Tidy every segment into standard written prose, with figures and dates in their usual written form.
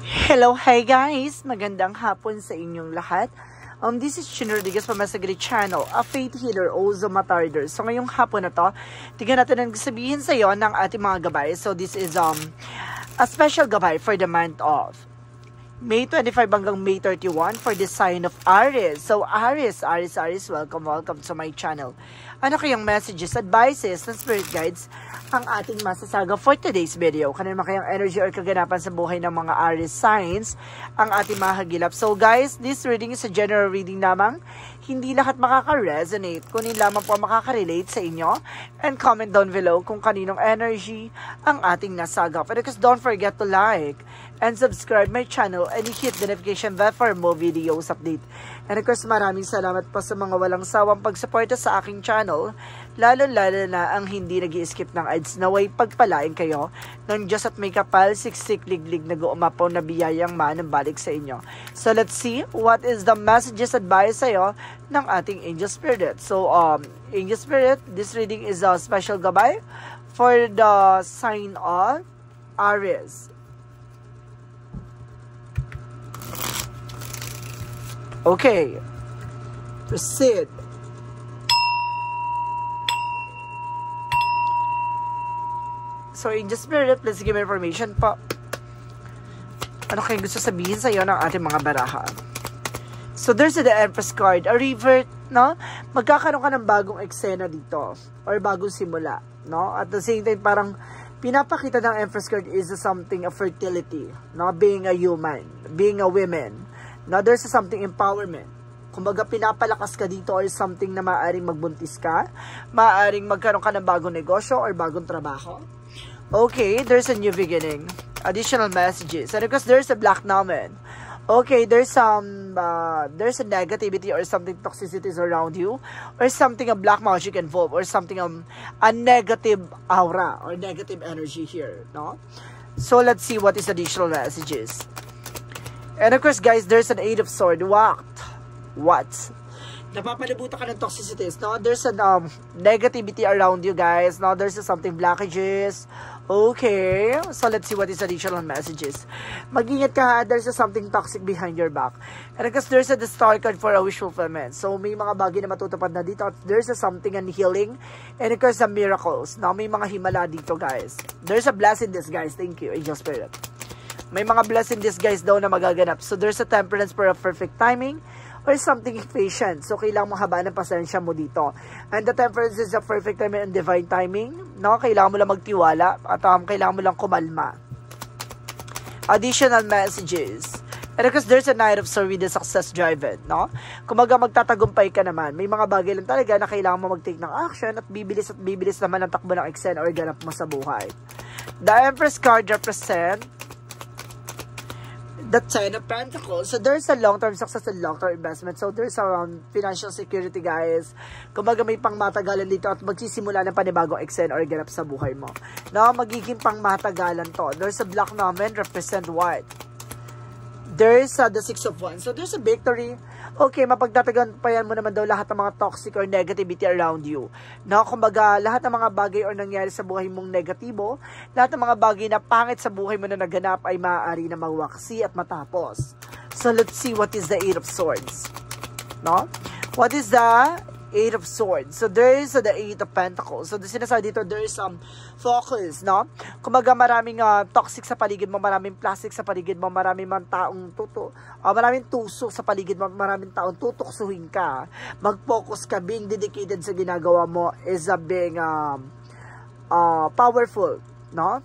Hello, hi guys! Magandang hapon sa inyong lahat. This is Chin Rodriguez from Masagri Channel, a faith healer, also matarder. So ngayong hapon na to, tignan natin ang sabihin sa iyo ng ating mga gabay. So this is a special gabay for the month of May 25 hanggang May 31 for the sign of Aries. So Aries, welcome to my channel. Ano kayang messages, advices, and spirit guides ang ating masasaga for today's video? Kanina kayang energy or kaganapan sa buhay ng mga Aries signs ang ating mahagilap. So guys, this reading is a general reading lamang. Hindi lahat makaka-resonate, kunin lamang po makaka-relate sa inyo. And comment down below kung kaninong energy ang ating nasagap. And because don't forget to like and subscribe my channel and hit the notification bell for more videos update. And of course, maraming salamat po sa mga walang sawang pagsuporta sa aking channel, lalo-lalo na ang hindi nag-i-skip ng ads. Naway pagpalain kayo ng Diyos at may kapal, siksik, liglig, nag-uumapaw na biyayang manambalik sa inyo. So let's see what is the messages advice sa'yo ng ating Angel Spirit. So, Angel Spirit, this reading is a special gabay for the sign of Aries. Okay, proceed. So, Angel Spirit, please give me information po. Ano kayong gusto sabihin sa iyo ng ating mga baraha? So, there's the Empress card, a revert, no? Magkakaroon ka ng bagong eksena dito, or bagong simula, no? At the same time, parang pinapakita ng Empress card is something of fertility, no? Being a human, being a woman. Now, there's something empowerment. Kumbaga, pinapalakas ka dito or something na maaaring magbuntis ka, maaaring magkaroon ka ng bagong negosyo or bagong trabaho. Okay, there's a new beginning. Additional messages. And because there's a black nomen. Okay, there's a negativity or something toxicities around you, or something a black magic involved, or something a negative aura or negative energy here, no? So let's see what is additional messages. And of course, guys, there's an Eight of Swords. What? Napapalibutan ka ng toxicities, no? There's a negativity around you, guys. Now, there's something blockages. Okay. So, let's see what is additional messages. Mag-ingat ka, there's something toxic behind your back. And because there's a star card for a wish fulfillment. So, may mga bagay na matutupad na dito. At there's something and healing. And of course, some miracles. Now, may mga himala dito, guys. There's a blessing this, guys. Thank you, Angel Spirit. May mga blessing this, guys, daw na magaganap. So, there's a temperance for a perfect timing. Or something patient. So, kailangan mo habaan ng pasensya mo dito. And the temperance is a perfect timing and divine timing. No? Kailangan mo lang magtiwala. At kailangan mo lang kumalma. Additional messages. And because there's a Knight of Swords with the success driven. No? Kumaga magtatagumpay ka naman. May mga bagay lang talaga na kailangan mo mag-take ng action. At bibilis naman ang takbo ng eksena or ganap mo sa buhay. The Empress card represent the Ten of Pentacles. So, there's a long-term success and long-term investment. So, there's around financial security, guys. Kumbaga, may pangmatagalan dito at magsisimula ng panibagong eksena or ganap sa buhay mo. No, magiging pangmatagalan to. There's a black nomen, represent what? There's the Six of Wands. So, there's a victory. Okay, mapagtatagumpayan mo naman daw lahat ng mga toxic or negativity around you. No, kumbaga, lahat ng mga bagay or nangyari sa buhay mong negatibo, lahat ng mga bagay na pangit sa buhay mo na naganap ay maaari na magwaksi at matapos. So, let's see what is the Eight of Swords. No? What is the Eight of Swords? So, there is the Eight of Pentacles. So, sinasabi dito, there is some focus, no? Kumaga, maraming toxic sa paligid mo, maraming plastic sa paligid mo, maraming maraming tusok sa paligid mo, maraming taong tutuksuhin ka. Mag-focus ka, being dedicated sa ginagawa mo is being powerful, no?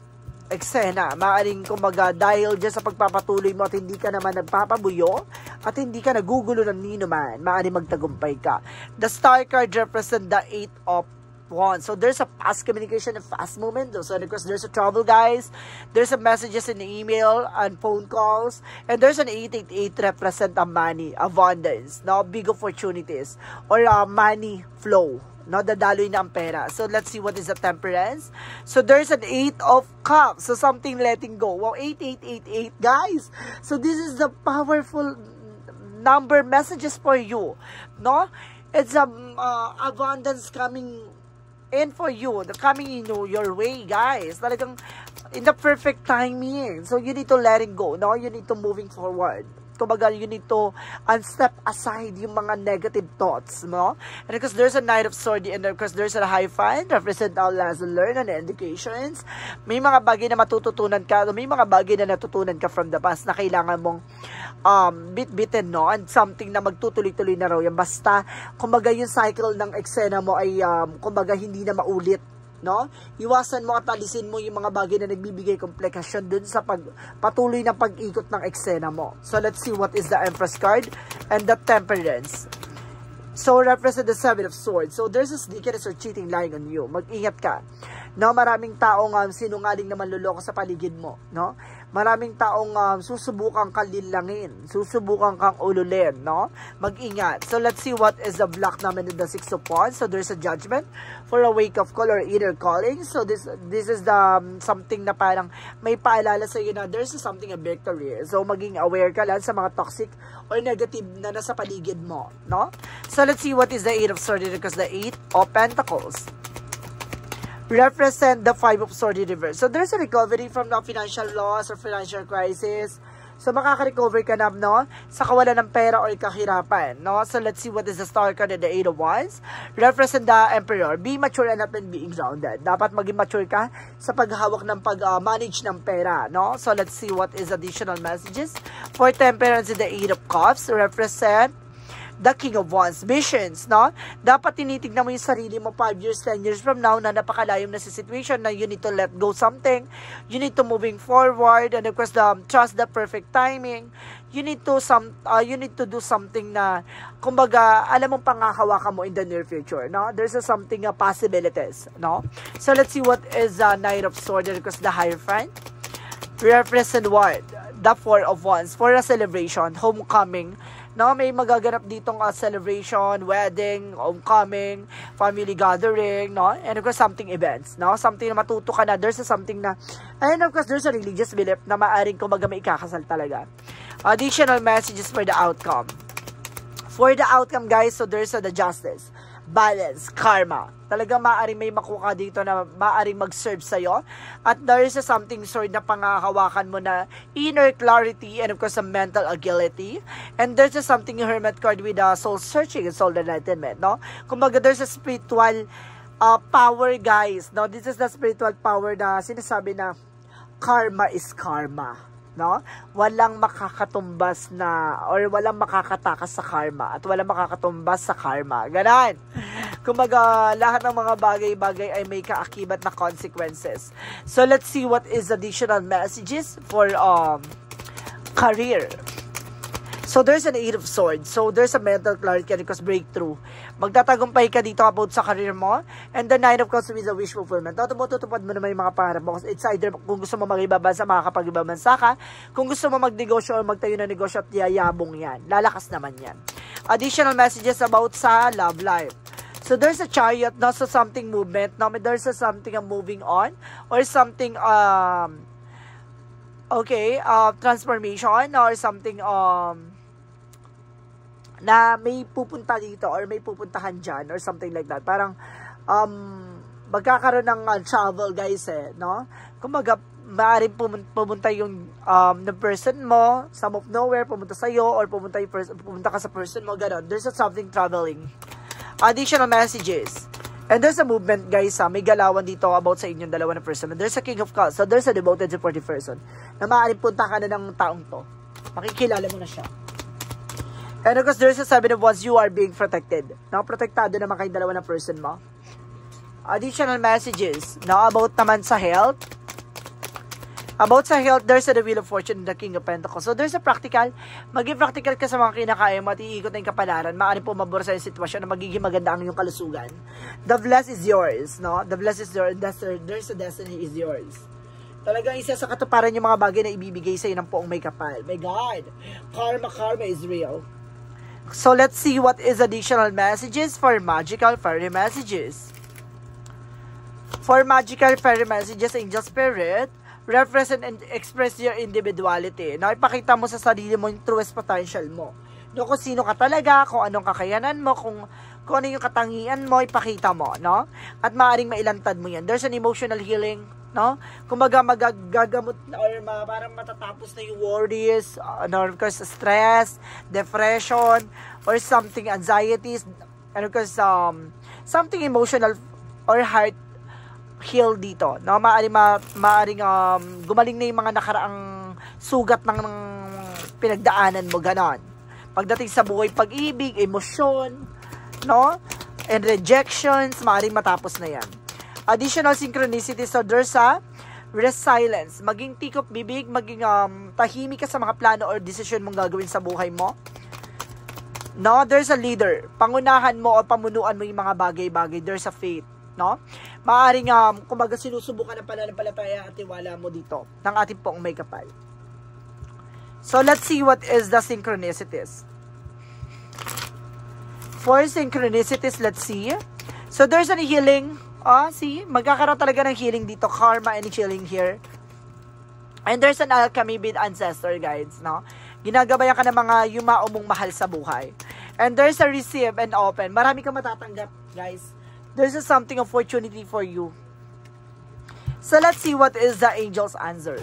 Eksena, maaaring kumbaga dahil dyan sa pagpapatuloy mo at hindi ka naman nagpapabuyo at hindi ka nagugulo ng ninuman, maaaring magtagumpay ka. The Star card represent the Eight of Wands. So there's a fast communication and fast movement. So of course there's a travel, guys. There's a messages in the email and phone calls. And there's an 888 represent a money, abundance, no? Big opportunities or money flow. No, dadaloy na ang pera. So, let's see what is the temperance. So, there's an 8 of cups. So, something letting go. Wow, 8888, guys. So, this is the powerful number messages for you. No? It's abundance coming in for you, the coming in your way, guys. Talagang in the perfect timing. So, you need to letting go, no? You need to moving forward. Kumbaga, you need to step aside yung mga negative thoughts, no? And because there's a Knight of Swords, and of course, there's a Hierophant, represent our lesson learned and indications. May mga bagay na matututunan ka, may mga bagay na natutunan ka from the past na kailangan mong bit-bitin, no? And something na magtutuloy-tuloy na raw yan. Basta, kumbaga, yung cycle ng eksena mo ay, kumbaga, hindi na maulit, no? Iwasan mo at alisin mo yung mga bagay na nagbibigay komplikasyon dun sa patuloy na pag-ikot ng eksena mo. So, let's see what is the Empress card and the Temperance. So, represent the Seven of Swords. So, there's a sneakiness or cheating lying on you. Mag-ingat ka. No, maraming taong sinungaling na manluloko sa paligid mo, no? Maraming taong susubukang kalilangin, susubukang kang ululin, no? Mag-ingat. So, let's see what is the block naman in the Six of Wands. So, there's a judgment for a wake of call or inner calling. So, this is the something na parang may paalala sa iyo na there's something a victory. So, maging aware ka lang sa mga toxic or negative na nasa paligid mo, no? So, let's see what is the Eight of Swords because the Eight of Pentacles represent the Five of Swords in reverse. So, there's a recovery from the financial loss or financial crisis. So, makaka-recover ka na, no? Sa kawalan ng pera or kahirapan, no? So, let's see what is the Star card and the Eight of Wands. Represent the Emperor. Be mature and not being grounded. Dapat maging mature ka sa paghawak ng pag-manage ng pera, no? So, let's see what is additional messages. For Temperance and the Eight of Cups, represent the King of Wands. Visions, no? Dapat tinitignan mo yung sarili mo 5 years, 10 years from now na napakalayom na si situation na you need to let go something. You need to moving forward and of course, trust the perfect timing. You need to do something na kumbaga, alam mong pangahawakan mo in the near future, no? There's something possibilities, no? So, let's see what is Knight of Swords because the Hierophant represent what? The Four of Wands for a celebration, homecoming. No, may magaganap ditong celebration, wedding, homecoming, family gathering, no? And of course, something events, no? Something na matuto ka na. There's something na, and of course, there's a religious belief na maaring kumbaga may ikakasal talaga. Additional messages for the outcome. For the outcome, guys, so there's the justice, balance, karma. Talagang maaaring may makuha dito na maaaring mag-serve sa'yo. At there is something sort na pangahawakan mo na inner clarity and of course, a mental agility. And there's something Hermit card with soul searching and soul enlightenment, no? Kumbaga, there's a spiritual power, guys, no? This is the spiritual power na sinasabi na karma is karma, no? Walang makakatumbas na or walang makakatakas sa karma at walang makakatumbas sa karma. Ganon. Kumbaga, lahat ng mga bagay-bagay ay may kaakibat na consequences. So, let's see what is additional messages for career. So, there's an Eight of Swords. So, there's a mental clarity and because breakthrough. Magtatagumpay ka dito about sa career mo. And the Nine of Cups is a wish fulfillment. Tutupad mo naman yung mga pangarap mo. It's either kung gusto mo mag-ibabansa, makakapag-ibabansa ka. Kung gusto mo magnegosyo o magtayo ng negosyo at yayabong yan. Lalakas naman yan. Additional messages about sa love life. So, there's a Chariot, no? So, something movement. No? There's something moving on. Or something, transformation. Or something, na may pupunta dito or may pupuntahan dyan or something like that. Parang, magkakaroon ng travel, guys, no? Kumbaga, maaaring pumunta yung the person mo, some of nowhere, pumunta sa'yo, or pumunta ka sa person mo, gano'n. There's something traveling. Additional messages. And there's a movement, guys, may galawan dito about sa inyong dalawa na person. And there's a King of Cups. So, there's a devoted supportive person na maaaring punta ka na ng taong to. Makikilala mo na siya. And of course, there's a Seven of Wands. You are being protected. Protektado naman kayong dalawa na person mo. Additional messages. Now, about naman sa health. About sa health, there's a the Wheel of Fortune and the King of Pentacles. So, there's a practical. Maging practical ka sa mga kinakaya mo at iikot na yung kapalaran. Maaaring pumabor sa yung sitwasyon na magiging maganda ang iyong kalusugan. The bless is yours, no? The bless is yours. There's a destiny is yours. Talagang isa sa katuparan yung mga bagay na ibibigay sa'yo ng poong may kapal. My God! Karma is real. So, let's see what is additional messages for magical fairy messages. For magical fairy messages, Angel Spirit, represent and express your individuality. No, ipakita mo sa sarili mo yung truest potential mo. No, kung sino ka talaga, kung anong kakayanan mo, kung ano yung katangian mo, ipakita mo, no? At maaaring mailantad mo yan. There's an emotional healing no? Kumbaga magagamot or parang matatapos na yung worries, of course, stress, depression, or something, anxieties, and of course, something emotional or heart heal dito, no? Maaring gumaling na yung mga nakaraang sugat ng pinagdaanan mo, ganon. Pagdating sa buhay, pag-ibig, emosyon, no? And rejections, maaaring matapos na yan. Additional synchronicity, so there's a resilience. Maging tikop bibig, maging tahimik ka sa mga plano or decision mong gagawin sa buhay mo. No, there's a leader. Pangunahan mo o pamunuan mo yung mga bagay-bagay. There's a faith, no? Maaaring kumbaga sinusubukan ng pananampalataya at tiwala mo dito ng ating pong may kapal. So let's see what is the synchronicities. For synchronicities, let's see. So there's a healing. See, magkakaroon talaga ng healing dito, karma and healing here. And there's an alchemy with ancestor guides, no? Ginagabayan ka ng mga yumao mong mahal sa buhay. And there's a receive and open. Marami kang matatanggap, guys. There's a something opportunity for you. So let's see what is the angel's answer.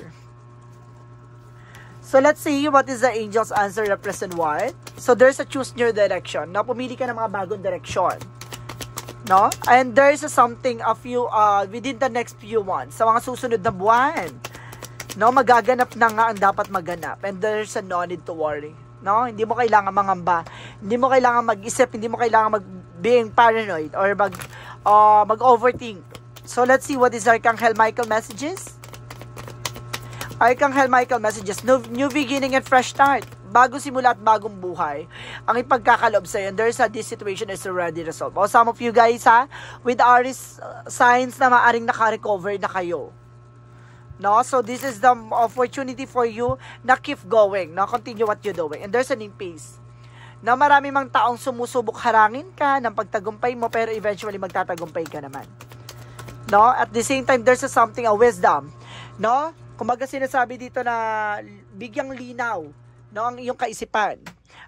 So let's see what is the angel's answer represent what. So there's a choose your direction. No, pumili ka ng mga bagong direction. No? And there's a something of you within the next few months. Sa mga susunod na buwan. No, magaganap na nga ang dapat maganap. And there's a no need to worry. No? Hindi mo kailangan mangamba. Hindi mo kailangan mag-isip, hindi mo kailangan being paranoid or mag-overthink. So let's see what is Archangel Michael messages. Archangel Michael messages, new beginning and fresh start. Bago simula at bagong buhay. Ang ipagkakalob sa'yo, and there's this situation is already resolved. O some of you guys with Aries signs na maaring naka-recover na kayo. No? So this is the opportunity for you na keep going. No? Continue what you're doing. And there's an pace. Na marami mang taong sumusubok harangin ka ng pagtagumpay mo, pero eventually magtatagumpay ka naman. No? At the same time, there's something, a wisdom. No? Kumaga sinasabi dito na bigyang linaw, no, ang iyong kaisipan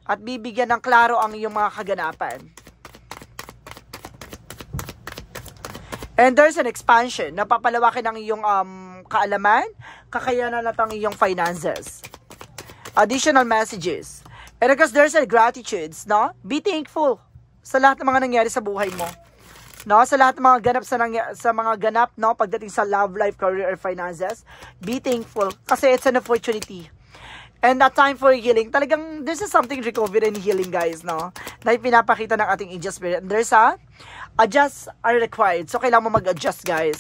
at bibigyan ng klaro ang iyong mga kaganapan. And there's an expansion, napapalawakin ang iyong kaalaman, kakayanan at ang iyong finances. Additional messages. And because there's a gratitudes, no? Be thankful sa lahat ng mga nangyari sa buhay mo. No, sa lahat ng mga ganap sa mga ganap, no, pagdating sa love life, career, or finances, be thankful kasi it's an opportunity. And that time for healing, talagang there's something recovery and healing, guys, no, na ipinapakita ng ating angel spirit. And there's adjust are required. So kailangan mo mag-adjust, guys.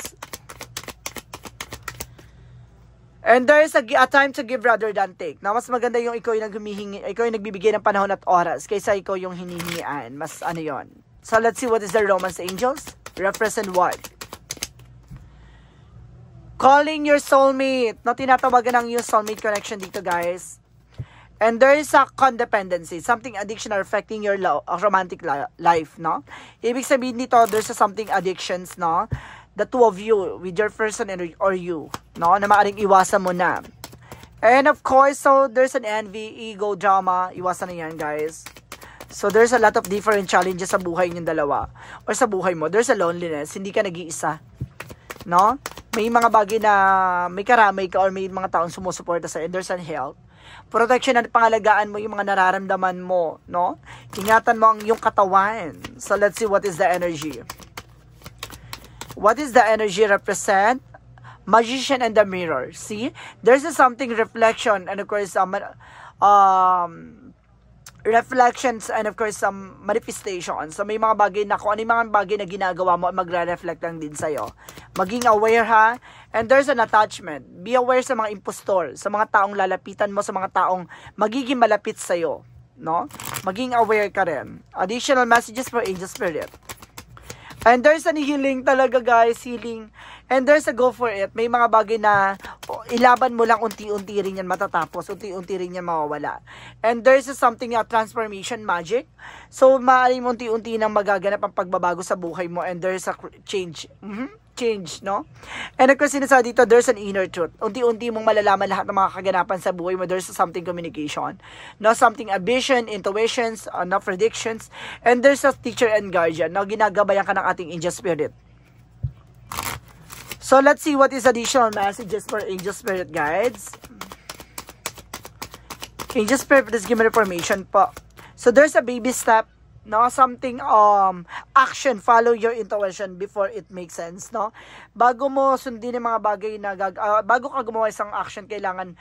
And there's a time to give rather than take. Na mas maganda yung ikaw yung humihingi, ikaw yung nagbibigay ng panahon at oras kaysa ikaw yung hinihingian. Mas ano yon. So, let's see what is the Romance Angels. Represent what? Calling your soulmate. No, tinatawagan ang yung soulmate connection dito, guys. And there is a codependency. Something addiction are affecting your romantic life, no? Ibig sabihin dito, there's a something addictions, no? The two of you, with your person or you, no? Na maaaring iwasan mo na. And of course, so there's an envy, ego, drama. Iwasan na yan, guys. So, there's a lot of different challenges sa buhay niyong dalawa. Or sa buhay mo. There's a loneliness. Hindi ka nag-iisa. No? May mga bagay na may karamay ka or may mga taong sumusuporta sa and there's an health. Protection at pangalagaan mo yung mga nararamdaman mo. No? Ingatan mo ang iyong katawan. So, let's see what is the energy. What is the energy represent? Magician and the mirror. See? There's a something reflection and of course, reflections and of course some manifestations. So may mga bagay na kung ano yung mga bagay na ginagawa mo magre-reflect lang din sa'yo. Maging aware ha. And there's an attachment. Be aware sa mga impostor, sa mga taong lalapitan mo, sa mga taong magiging malapit sa'yo. No? Maging aware ka rin. Additional messages for angel spirit. And there's an healing talaga, guys. Healing. And there's a go for it. May mga bagay na ilaban mo lang, unti-unti rin yan matatapos. Unti-unti rin yan mawawala. And there's a something transformation magic. So, maaaring unti-unti nang magaganap ang pagbabago sa buhay mo. And there's a change. Change, no? And of course, sinasabi dito, there's an inner truth. Unti-unti mong malalaman lahat ng mga kaganapan sa buhay mo. There's something communication. No? Something vision, intuitions, no? Predictions. And there's a teacher and guardian. No? Ginagabayan ka ng ating angel spirit. So, let's see what is additional messages for Angel Spirit Guides. Angel Spirit, please give me information po. So, there's a baby step, no? Something, action, follow your intuition before it makes sense, no? Bago mo sundin yung mga bagay na, bago ka gumawa isang action, kailangan,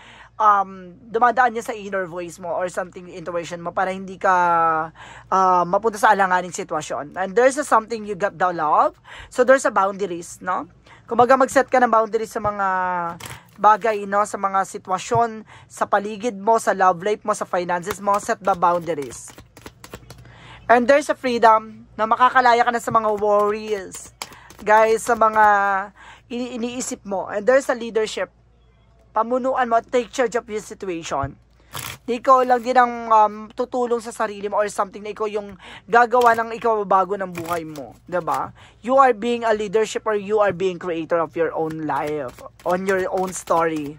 dumadaan niya sa inner voice mo or something, intuition mo, para hindi ka, mapunta sa alanganing sitwasyon. And there's something you got the love. So, there's a boundaries, no? Kumbaga, mag-set ka ng boundaries sa mga bagay, no? Sa mga sitwasyon, sa paligid mo, sa love life mo, sa finances mo, set the boundaries. And there's a freedom na makakalaya ka na sa mga worries, guys, sa mga iniisip mo. And there's a leadership. Pamunuan mo, take charge of your situation. Ikaw lang din ang tutulong sa sarili mo or something na ikaw yung gagawa ng ikaw bago ng buhay mo. Diba? You are being a leadership or you are being creator of your own life, on your own story.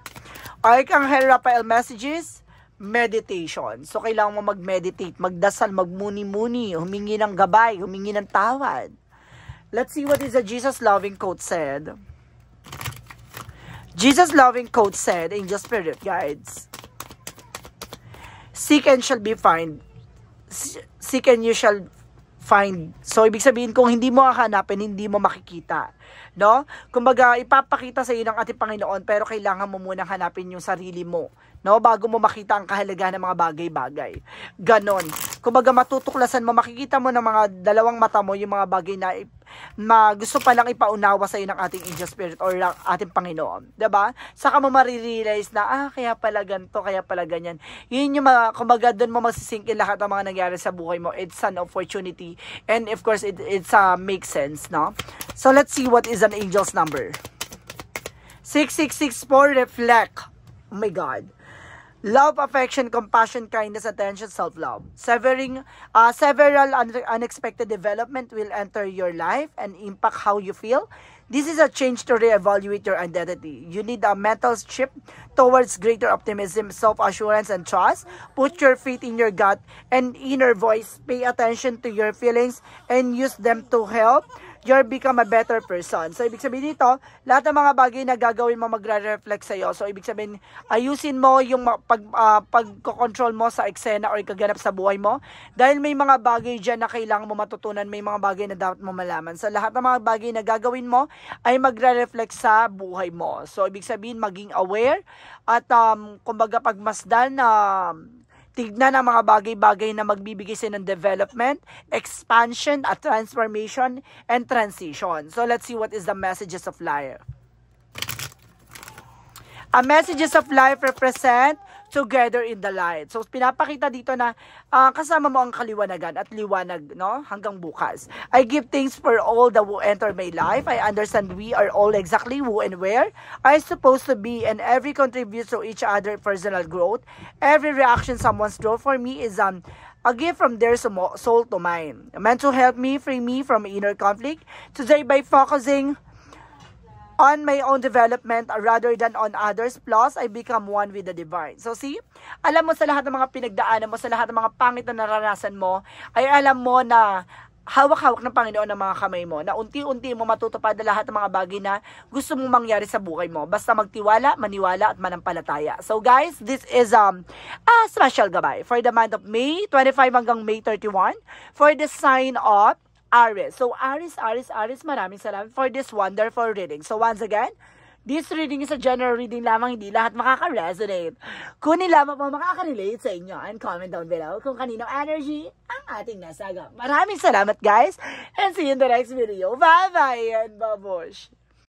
Archangel Raphael messages, meditation. So, kailangan mo mag-meditate, magdasal, magmuni-muni, humingi ng gabay, humingi ng tawad. Let's see what is the Jesus loving quote said. Jesus loving quote said, Angel Spirit Guides, seek and shall be found. Seek and you shall find. So, ibig sabihin, kung hindi mo hahanapin, hindi mo makikita. No? Kumbaga, ipapakita sa iyo ng ating Panginoon, pero kailangan mo munang hanapin yung sarili mo. No? Bago mo makita ang kahalagahan ng mga bagay-bagay. Ganon. Kumbaga, matutuklasan mo, makikita mo ng mga dalawang mata mo yung mga bagay na gusto palang ipaunawa sa iyo ng ating Angel Spirit or ng ating Panginoon. Diba? Saka mo marirealize na, kaya pala ganito, kaya pala ganyan. Yun yung kumbaga, doon mo magsisink in lahat ng mga nangyari sa buhay mo. It's an opportunity. And of course, it's makes sense, no? So, let's see what is an angel's number. 6664, reflect. Oh my God. Love, affection, compassion, kindness, attention, self-love. Several unexpected development will enter your life and impact how you feel. This is a change to reevaluate your identity. You need a mental shift towards greater optimism, self-assurance, and trust. Put your faith in your gut and inner voice. Pay attention to your feelings and use them to help you become a better person. So, ibig sabihin dito, lahat ng mga bagay na gagawin mo magre-reflect sa'yo. So, ibig sabihin, ayusin mo yung pag-control mo sa eksena or kaganap sa buhay mo. Dahil may mga bagay dyan na kailangan mo matutunan, may mga bagay na dapat mo malaman. So, lahat ng mga bagay na gagawin mo ay magre-reflect sa buhay mo. So, ibig sabihin, maging aware at kumbaga pagmasdan na tignan ang mga bagay-bagay na magbibigay sa ng development, expansion, at transformation, and transition. So, let's see what is the messages of life. A messages of life represent together in the light. So, pinapakita dito na kasama mo ang kaliwanagan at liwanag, no? Hanggang bukas. I give thanks for all that will enter my life. I understand we are all exactly who and where are supposed to be, and every contributes to each other personal growth. Every reaction someone's draw for me is a gift from their soul to mine. Meant to help me, free me from inner conflict. Today, by focusing on my own development rather than on others, plus I become one with the divine. So see, alam mo sa lahat ng mga pinagdaanan mo, sa lahat ng mga pangit na naranasan mo, ay alam mo na hawak-hawak ng Panginoon ng mga kamay mo, na unti-unti mo matutupad na lahat ng mga bagay na gusto mong mangyari sa buhay mo. Basta magtiwala, maniwala, at manampalataya. So guys, this is a special gabay for the month of May 25 hanggang May 31 for the sign of Aries. So, Aries, maraming salamat for this wonderful reading. So, once again, this reading is a general reading lamang, hindi lahat makaka-resonate. Kunin lamang po makaka-relate sa inyo and comment down below kung kaninong energy ang ating nasagap. Maraming salamat guys and see you in the next video. Bye-bye and babush!